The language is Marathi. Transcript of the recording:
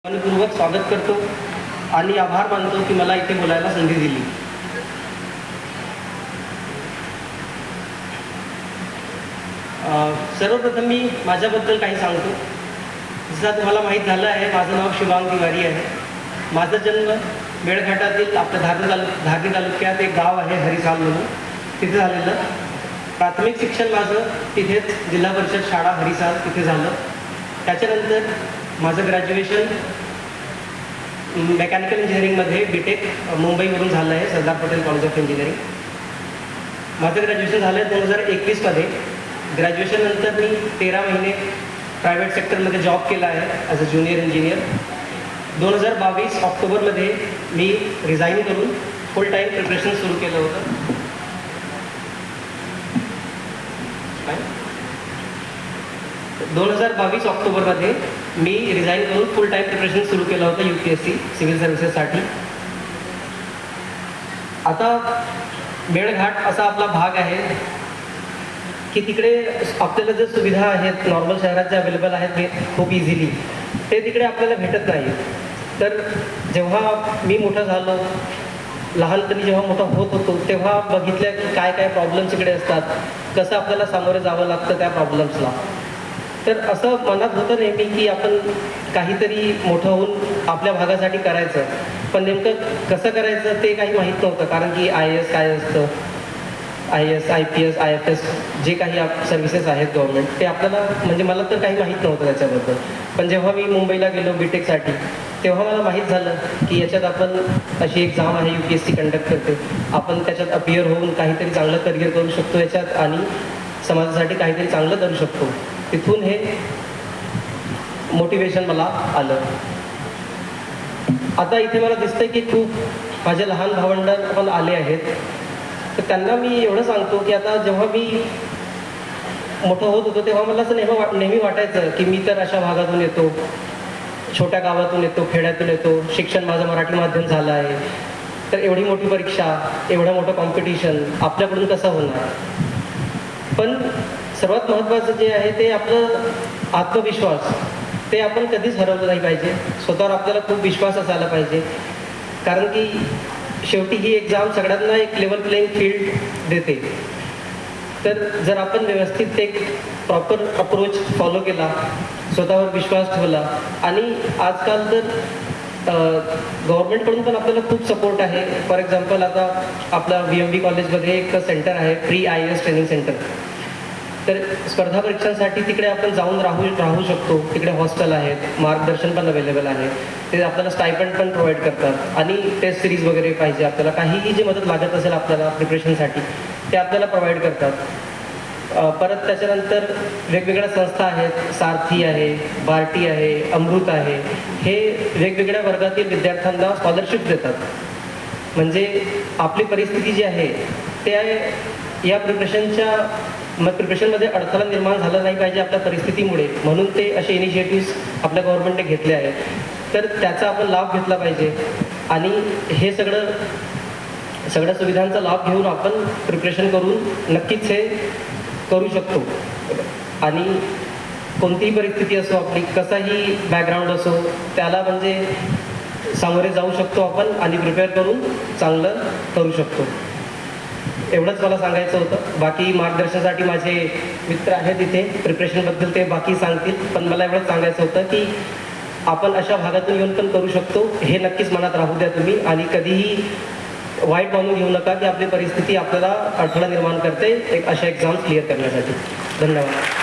मनपूर्वक स्वागत करतो आणि आभार मानतो की मला इथे बोलायला संधी दिली. सर्वप्रथम मी माझ्याबद्दल काही सांगतो. जसं तुम्हाला माहीत झालं आहे, माझं नाव शिवांग तिवारी आहे. माझा जन्म मेळघाटातील आपल्या धारणी तालुक्यात एक गाव आहे हरिसाल म्हणून, तिथे झालेलं. प्राथमिक शिक्षण माझं तिथेच जिल्हा परिषद शाळा हरिसाल तिथे झालं. त्याच्यानंतर माझं ग्रॅज्युएशन मेकॅनिकल इंजिनिअरिंगमध्ये बीटेक मुंबईवरून झालं आहे, Sardar Patel college of engineering. माझं ग्रॅज्युएशन झालं आहे 2021मध्ये. ग्रॅज्युएशननंतर मी 13 महिने प्रायव्हेट सेक्टरमध्ये जॉब केला आहे ॲज अ ज्युनियर इंजिनियर. 2022 ऑक्टोबरमध्ये मी रिझाईन करून फुल टाईम प्रिपरेशन सुरू केलं होतं. 2022 ऑक्टोबरमध्ये मी रिझाईन करून फुल टाईम प्रिपरेशन सुरू केलं होतं UPSC सिव्हिल सर्व्हिसेससाठी. आता मेळघाट असा आपला भाग आहे की तिकडे आपल्याला ज्या सुविधा आहेत नॉर्मल शहरात ज्या अवेलेबल आहेत खूप इझिली, ते तिकडे आपल्याला भेटत नाही. तर जेव्हा मी मोठा झालो, लहानपणी जेव्हा मोठा होत होतो, तेव्हा बघितलं की काय काय प्रॉब्लेम्स इकडे असतात, कसं आपल्याला सामोरे जावं लागतं त्या प्रॉब्लेम्सला. तर असं मनात होतं नेहमी की आपण काहीतरी मोठं होऊन आपल्या भागासाठी करायचं, पण नेमकं कसं करायचं ते काही माहीत नव्हतं. कारण की IAS काय असतं, IAS, IPS, IFS जे काही सर्व्हिसेस आहेत गव्हर्नमेंट, ते आपल्याला म्हणजे मला तर काही माहीत नव्हतं त्याच्याबद्दल. पण जेव्हा मी मुंबईला गेलो बीटेकसाठी, तेव्हा मला माहीत झालं की याच्यात आपण अशी एक्झाम आहे UPSC कंडक्ट करते, आपण त्याच्यात अपियर होऊन काहीतरी चांगलं करिअर करू शकतो याच्यात आणि समाजासाठी काहीतरी चांगलं करू शकतो. तिथून हे मोटिवेशन मला आलं. आता इथे मला दिसतंय की खूप माझे लहान भावंड पण आले आहेत. तर त्यांना मी एवढं सांगतो की आता जेव्हा मी मोठं होत होतो तेव्हा मला असं नेहमी वाटायचं की मी तर अशा भागातून येतो, छोट्या गावातून येतो, खेड्यातून येतो, शिक्षण माझं मराठी माध्यम झालं आहे, तर एवढी मोठी परीक्षा, एवढं मोठं कॉम्पिटिशन आपल्याकडून कसं होणार. पण सर्वात महत्त्वाचं जे आहे ते आपलं आत्मविश्वास, ते आपण कधीच हरवलं नाही पाहिजे. स्वतःवर आपल्याला खूप विश्वास असायला पाहिजे. कारण की शेवटी ही एक्झाम सगळ्यांना एक लेवल प्लेइंग फील्ड देते. तर जर आपण व्यवस्थित एक प्रॉपर अप्रोच फॉलो केला, स्वतःवर विश्वास ठेवला, आणि आजकाल तर गव्हर्नमेंटकडून पण आपल्याला खूप सपोर्ट आहे. फॉर एक्झाम्पल आता आपला VMB कॉलेजमध्ये एक सेंटर आहे, फ्री IAS ट्रेनिंग सेंटर. तर स्पर्धा परीक्षांसाठी तिकडे आपण जाऊन राहू शकतो. तिकडे हॉस्टेल आहेत, मार्गदर्शन पण अवेलेबल आहे, ते आपल्याला स्टायपंड पण प्रोव्हाइड करतात, आणि टेस्ट सिरीज वगैरे पाहिजे आपल्याला, काहीही जी मदत लागत असेल आपल्याला प्रिपरेशनसाठी, ते आपल्याला प्रोव्हाइड करतात. परत त्याच्यानंतर वेगवेगळ्या संस्था आहेत, सारथी आहे, बार्टी आहे, अमृत आहे, हे वेगवेगळ्या वर्गातील विद्यार्थ्यांना स्कॉलरशिप देतात. म्हणजे आपली परिस्थिती जी आहे ते या प्रिपरेशनमध्ये अडथळा निर्माण झाला नाही पाहिजे आपल्या परिस्थितीमुळे, म्हणून ते असे इनिशिएटिव्स आपल्या गव्हर्नमेंटने घेतले आहेत. तर त्याचा आपण लाभ घेतला पाहिजे, आणि हे सगळ्या सुविधांचा लाभ घेऊन आपण प्रिपरेशन करून नक्कीच हे करू शकतो. आणि कोणतीही परिस्थिती असो आपली, कसाही बॅकग्राऊंड असो, त्याला म्हणजे सामोरे जाऊ शकतो आपण आणि प्रिपेअर करून चांगलं करू शकतो. एवढंच मला सांगायचं होतं. बाकी मार्गदर्शनासाठी माझे मित्र आहेत इथे, प्रिपरेशनबद्दल ते बाकी सांगतील. पण मला एवढंच सांगायचं होतं की आपण अशा भागातून येऊन पण करू शकतो, हे नक्कीच मनात राहू द्या तुम्ही. आणि कधीही वाईट मानून घेऊ नका की आपली परिस्थिती आपल्याला अडथळा निर्माण करते एक अशा एक्झाम्स क्लिअर करण्यासाठी. धन्यवाद.